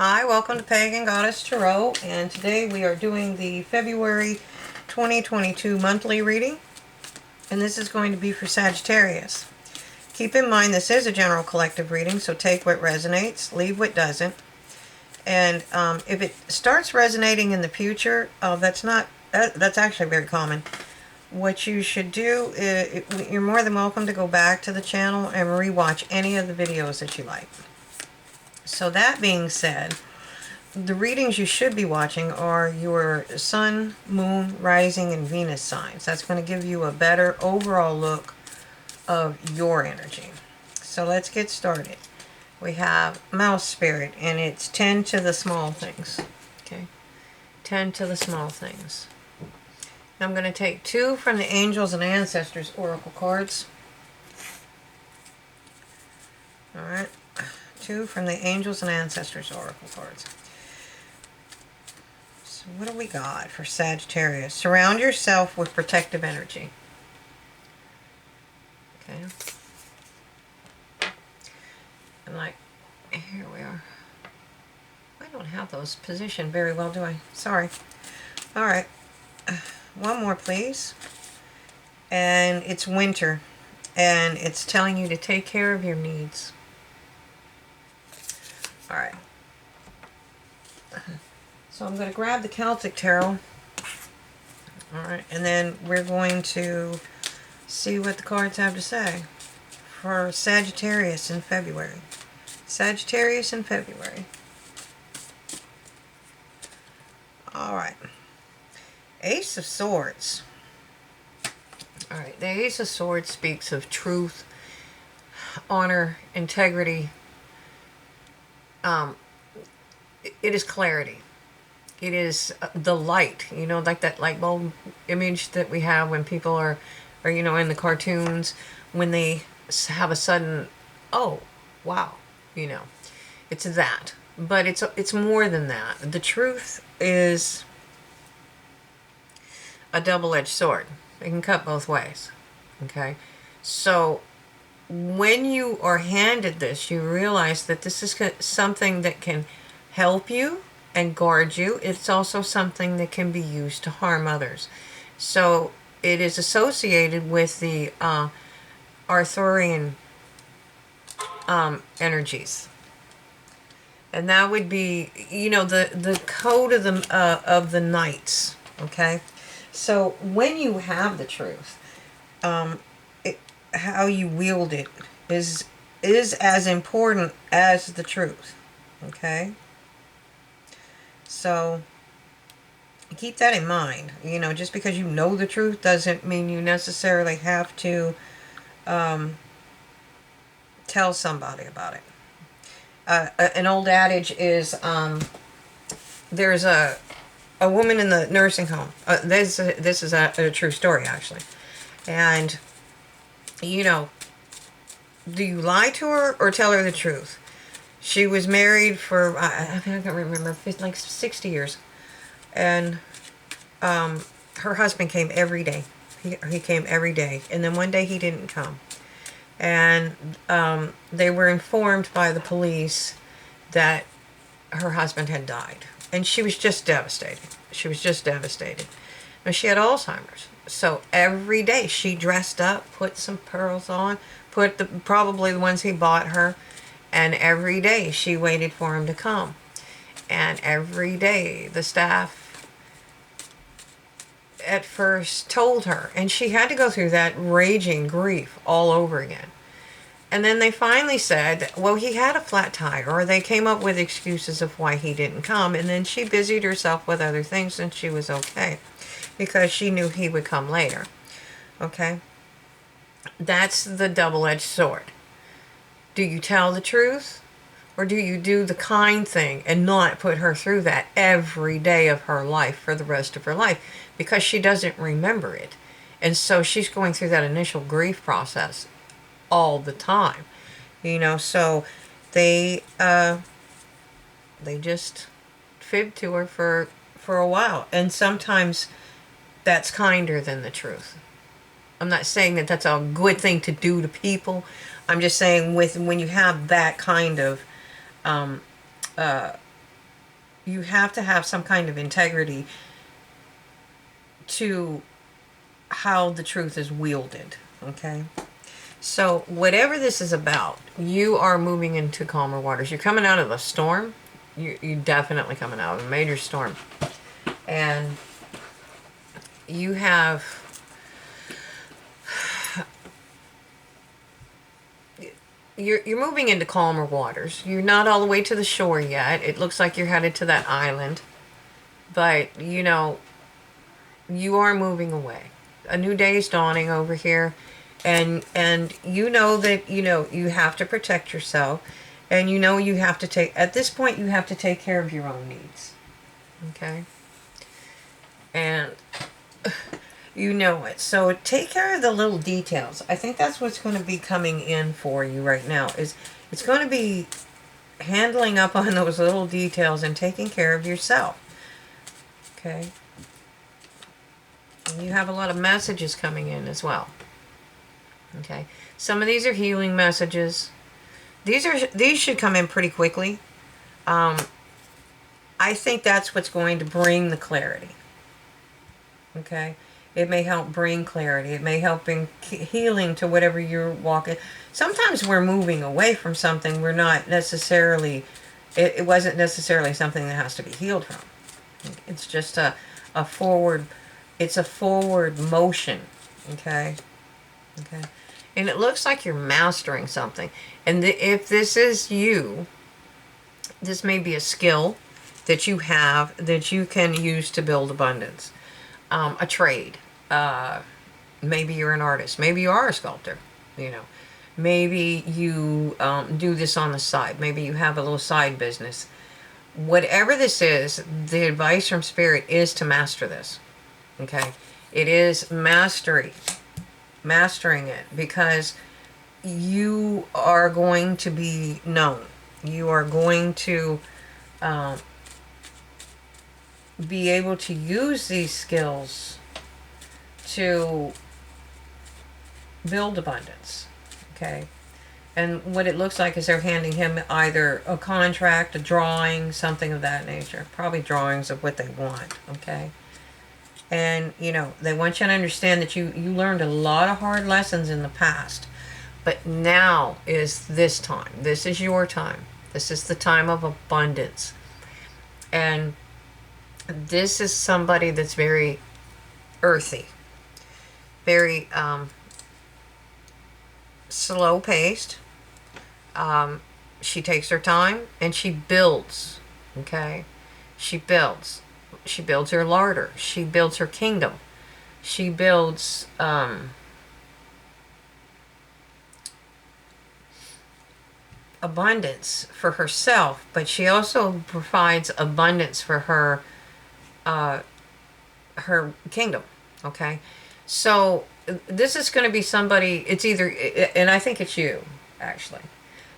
Hi, welcome to Pagan Goddess Tarot, and today we are doing the February 2022 monthly reading, and this is going to be for Sagittarius. Keep in mind this is a general collective reading, so take what resonates, leave what doesn't. And if it starts resonating in the future, that's actually very common. What you should do is, you're more than welcome to go back to the channel and rewatch any of the videos that you like. So that being said, the readings you should be watching are your Sun, Moon, Rising, and Venus signs. That's going to give you a better overall look of your energy. So let's get started. We have Mouse Spirit, and it's 10 to the small things. Okay, 10 to the small things. I'm going to take 2 from the Angels and Ancestors Oracle cards. Alright, 2 from the Angels and Ancestors Oracle cards. So what do we got for Sagittarius? Surround yourself with protective energy. Okay. And like, here we are. I don't have those positioned very well, do I? Sorry. Alright. One more, please. And it's winter. And it's telling you to take care of your needs. Alright. So I'm going to grab the Celtic Tarot. Alright, and then we're going to see what the cards have to say for Sagittarius in February. Sagittarius in February. Alright. Ace of Swords. Alright, the Ace of Swords speaks of truth, honor, integrity. It is clarity. It is the light, you know, like that light bulb image that we have when people are you know, in the cartoons, when they have a sudden, oh, wow, you know, it's that. But it's more than that. The truth is a double-edged sword. It can cut both ways, okay? So when you are handed this, you realize that this is something that can help you and guard you. It's also something that can be used to harm others. So it is associated with the Arthurian energies. And that would be, you know, the code of the knights, okay? So when you have the truth, how you wield it is as important as the truth, okay? So keep that in mind. You know, just because you know the truth doesn't mean you necessarily have to tell somebody about it. An old adage is there's a woman in the nursing home. This is a true story, actually. And, you know, do you lie to her or tell her the truth? She was married for, I can't remember, like 60 years. And her husband came every day. He came every day. And then one day he didn't come. And they were informed by the police that her husband had died. And she was just devastated. She was just devastated. Now, she had Alzheimer's. So every day she dressed up, put some pearls on, put probably the ones he bought her. And every day she waited for him to come. And every day the staff at first told her. And she had to go through that raging grief all over again. And then they finally said, well, he had a flat tire. Or they came up with excuses of why he didn't come. And then she busied herself with other things and she was okay. Because she knew he would come later. Okay? That's the double-edged sword. Do you tell the truth, or do you do the kind thing and not put her through that every day of her life for the rest of her life? Because she doesn't remember it. And so she's going through that initial grief process all the time. You know, so they just fibbed to her for a while. And sometimes that's kinder than the truth. I'm not saying that that's a good thing to do to people. I'm just saying when you have that kind of you have to have some kind of integrity to how the truth is wielded, okay? So whatever this is about, you are moving into calmer waters. You're coming out of a storm. You're definitely coming out of a major storm. And you have... You're moving into calmer waters. You're not all the way to the shore yet. It looks like you're headed to that island. But, you know, you are moving away. A new day is dawning over here. And you know that, you know, you have to protect yourself. And you know you have to take... At this point, you have to take care of your own needs. Okay? And... You know it. So take care of the little details. I think that's what's going to be coming in for you right now. Is it's going to be handling up on those little details and taking care of yourself. Okay. And you have a lot of messages coming in as well. Okay. Some of these are healing messages. These should come in pretty quickly. I think that's what's going to bring the clarity. Okay. It may help bring clarity. It may help bring healing to whatever you're walking. Sometimes we're moving away from something we're not necessarily, it wasn't necessarily something that has to be healed from. It's just a forward, it's a forward motion, okay? Okay. And it looks like you're mastering something. And if this is you, this may be a skill that you have that you can use to build abundance. A trade. Maybe you're an artist. Maybe you are a sculptor. You know, maybe you do this on the side. Maybe you have a little side business. Whatever this is, the advice from Spirit is to master this. Okay, it is mastering it, because you are going to be known. You are going to be able to use these skills to build abundance, okay? And what it looks like is they're handing him either a contract, a drawing, something of that nature. Probably drawings of what they want, okay? And, you know, they want you to understand that you learned a lot of hard lessons in the past. But now is this time. This is your time. This is the time of abundance. And this is somebody that's very earthy, very slow-paced. She takes her time and she builds, okay? She builds. She builds her larder. She builds her kingdom. She builds abundance for herself, but she also provides abundance for her her kingdom, okay? So this is going to be somebody, it's either, and I think it's you, actually.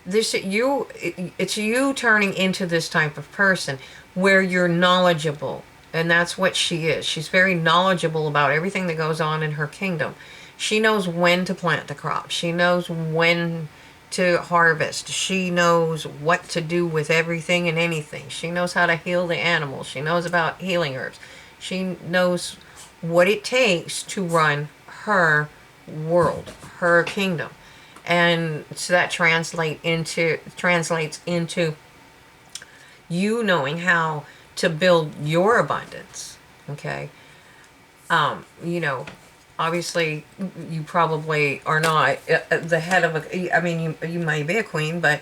It's you turning into this type of person where you're knowledgeable, and that's what she is. She's very knowledgeable about everything that goes on in her kingdom. She knows when to plant the crop. She knows when to harvest. She knows what to do with everything and anything. She knows how to heal the animals. She knows about healing herbs. She knows what it takes to run her world, her kingdom. And so that translates into you knowing how to build your abundance, okay? You know, obviously you probably are not the head of a, I mean, you may be a queen, but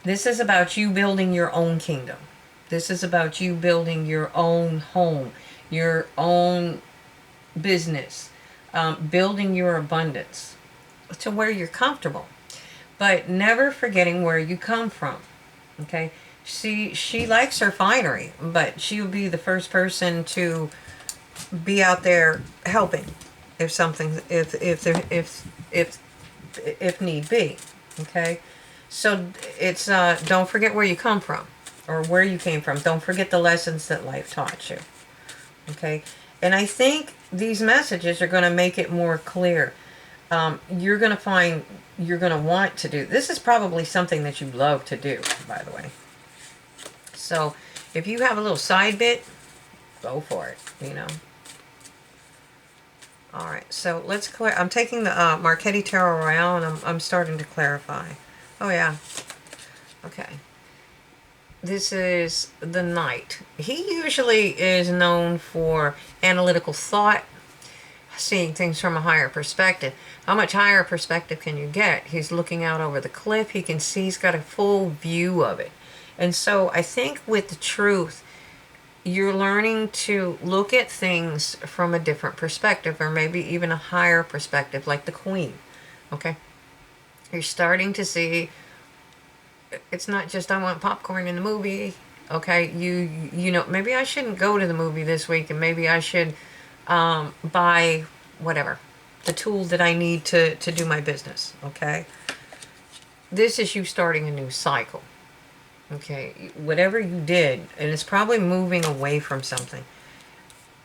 this is about you building your own kingdom. This is about you building your own home, your own business, building your abundance to where you're comfortable, but never forgetting where you come from, okay? She likes her finery, but she'll be the first person to be out there helping if something, if need be, okay? So it's don't forget where you come from, or where you came from. Don't forget the lessons that life taught you, okay? And I think these messages are going to make it more clear. You're going to find you're going to want to do. This is probably something that you love to do, by the way. So if you have a little side bit, go for it, All right, so let's clear. I'm taking the Marchetti Tarot Royale, and I'm starting to clarify. Oh, yeah. Okay. This is the Knight. He usually is known for analytical thought, seeing things from a higher perspective. How much higher perspective can you get? He's looking out over the cliff. He can see, he's got a full view of it. And so I think with the Truth, you're learning to look at things from a different perspective, or maybe even a higher perspective, like the Queen. Okay? You're starting to see it's not just I want popcorn in the movie. Okay? You know, maybe I shouldn't go to the movie this week, and maybe I should buy whatever, the tool that I need to do my business. Okay? This is you starting a new cycle. Okay, whatever you did, and it's probably moving away from something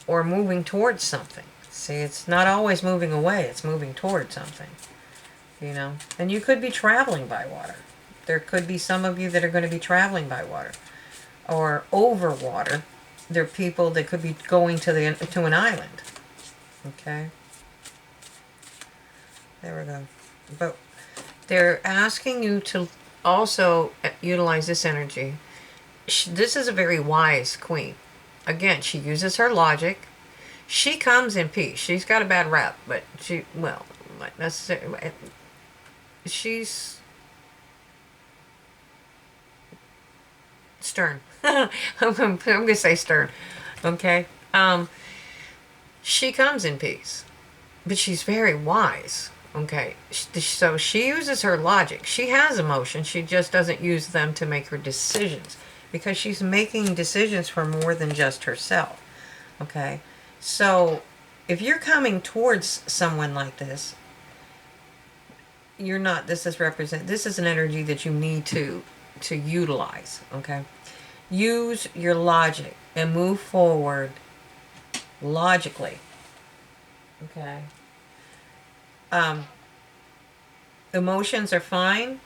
or moving towards something. See, it's not always moving away, it's moving towards something, And you could be traveling by water. There could be some of you that are going to be traveling by water or over water. There are people that could be going to an island. Okay, there we go. But they're asking you to also utilize this energy. This is a very wise queen. Again, she uses her logic. She comes in peace. She's got a bad rap, but she's stern. I'm going to say stern. Okay? She comes in peace, but she's very wise. Okay, so she uses her logic. She has emotion. She just doesn't use them to make her decisions, because she's making decisions for more than just herself. Okay, so if you're coming towards someone like this, you're not. This is an energy that you need to utilize. Okay, use your logic and move forward logically. Okay. Emotions are fine,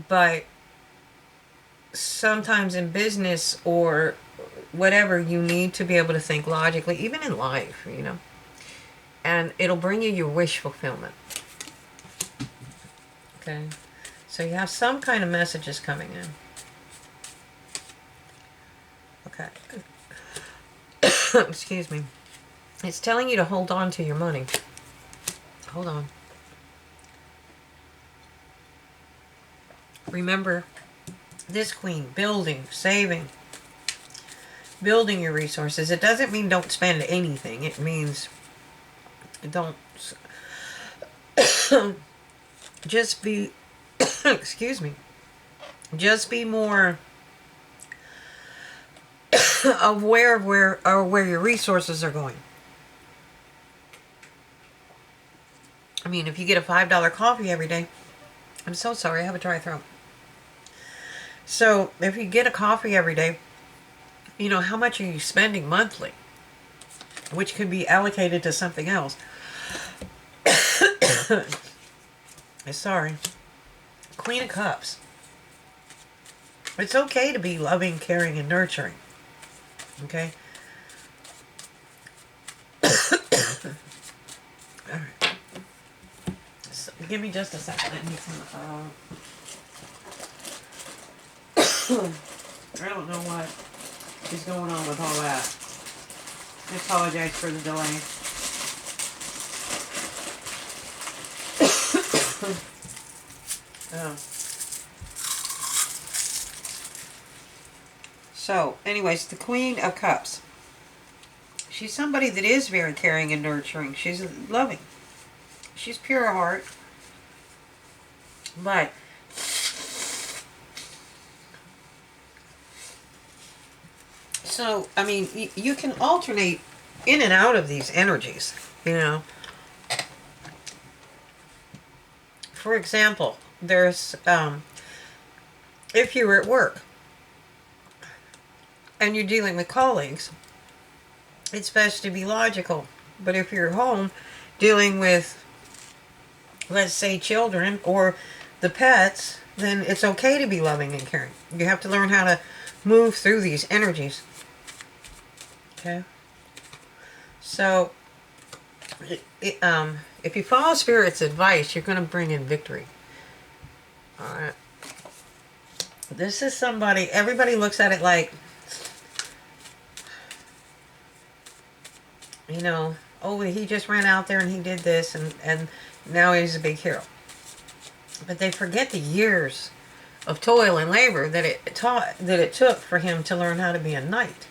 but sometimes in business or whatever, you need to be able to think logically, even in life, and it'll bring you your wish fulfillment. Okay, so you have some kind of messages coming in. Okay. Excuse me. It's telling you to hold on to your money. Hold on. Remember, this queen, building, saving, building your resources. It doesn't mean don't spend anything. It means don't just be, excuse me, just be more aware of where your resources are going. I mean, if you get a $5 coffee every day, I'm so sorry, I have a dry throat. So, if you get a coffee every day, how much are you spending monthly? Which could be allocated to something else. Sorry. Queen of Cups. It's okay to be loving, caring, and nurturing. Okay? Alright. So, give me just a second. I need some, I don't know what is going on with all that. I apologize for the delay. So, anyways, the Queen of Cups. She's somebody that is very caring and nurturing. She's loving. She's pure of heart. But so, I mean, you can alternate in and out of these energies, For example, there's, if you're at work and you're dealing with colleagues, it's best to be logical. But if you're home dealing with, let's say, children or the pets, then it's okay to be loving and caring. You have to learn how to move through these energies. Okay. So, if you follow Spirit's advice, you're going to bring in victory. All right. This is somebody, everybody looks at it like, you know, oh, he just ran out there and he did this and now he's a big hero. But they forget the years of toil and labor that it took for him to learn how to be a knight.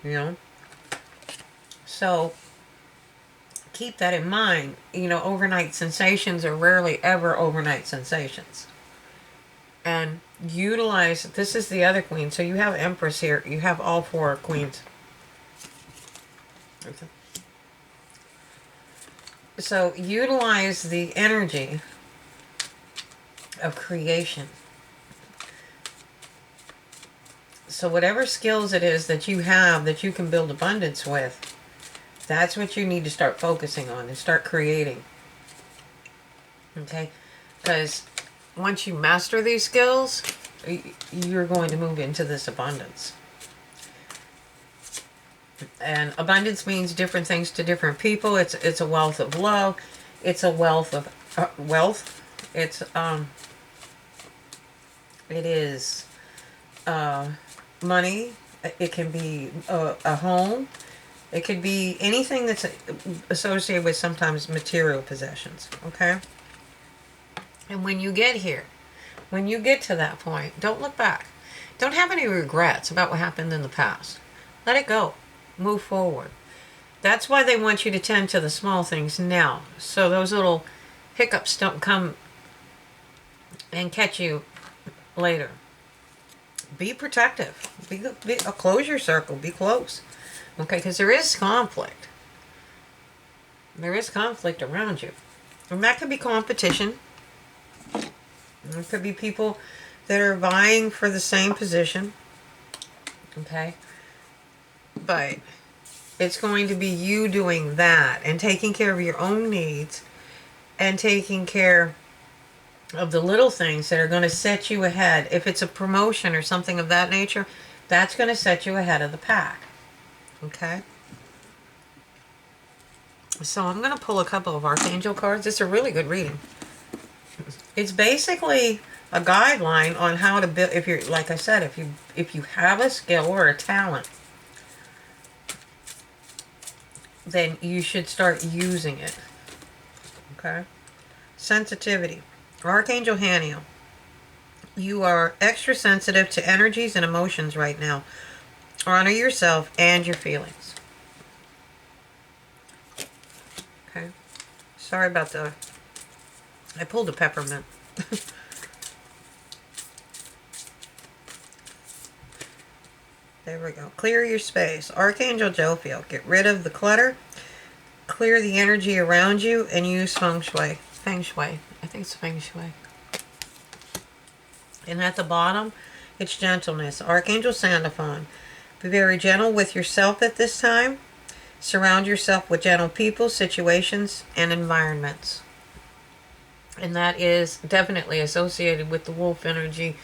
You know? So keep that in mind. You know, overnight sensations are rarely ever overnight sensations. And utilize, this is the other queen. So you have Empress here. You have all four queens. Okay. So utilize the energy of creation. So whatever skills it is that you have that you can build abundance with, that's what you need to start focusing on and start creating. Okay? Because once you master these skills, you're going to move into this abundance. And abundance means different things to different people. It's a wealth of love. It's a wealth of wealth. It is money. It can be a home. It could be anything that's associated with sometimes material possessions. Okay? And when you get here, when you get to that point, don't look back. Don't have any regrets about what happened in the past. Let it go. Move forward. That's why they want you to tend to the small things now. So those little hiccups don't come and catch you later. Be protective. Close your circle. Be close. Okay, because there is conflict. There is conflict around you. And that could be competition. It could be people that are vying for the same position. Okay? But it's going to be you doing that and taking care of your own needs and taking care of the little things that are going to set you ahead. If it's a promotion or something of that nature, that's going to set you ahead of the pack. Okay? So I'm going to pull a couple of Archangel cards. It's a really good reading. It's basically a guideline on how to build, if you're, like I said, if you have a skill or a talent, then you should start using it. Okay? Sensitivity. Archangel Haniel. You are extra sensitive to energies and emotions right now. Honor yourself and your feelings. Okay? Sorry about the... I pulled a peppermint. There we go. Clear your space. Archangel Jophiel. Get rid of the clutter. Clear the energy around you and use feng shui. Feng shui. I think it's feng shui. And at the bottom, it's gentleness. Archangel Sandalphon. Be very gentle with yourself at this time. Surround yourself with gentle people, situations, and environments. And that is definitely associated with the wolf energy,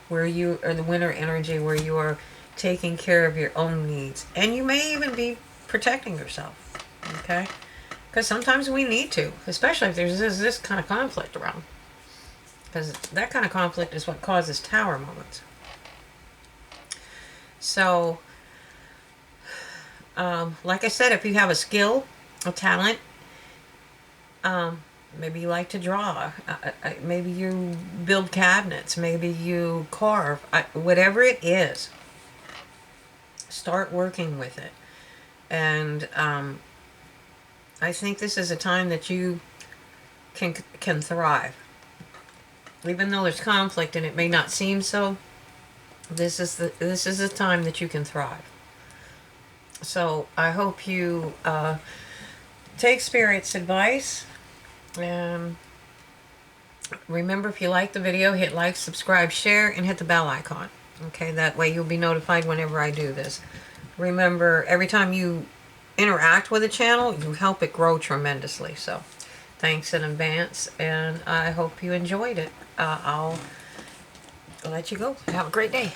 where you, or the winter energy, where you are taking care of your own needs. And you may even be protecting yourself. Okay? Because sometimes we need to, especially if there's this kind of conflict around. Because that kind of conflict is what causes tower moments. So, like I said, if you have a skill, a talent, maybe you like to draw, maybe you build cabinets, maybe you carve, whatever it is, start working with it. And I think this is a time that you can thrive. Even though there's conflict and it may not seem so, this is the time that you can thrive. So I hope you take Spirit's advice. Remember, if you like the video, hit like, subscribe, share, and hit the bell icon. Okay, that way you'll be notified whenever I do this. Remember, every time you interact with the channel, you help it grow tremendously. So thanks in advance, and I hope you enjoyed it. I'll let you go. Have a great day.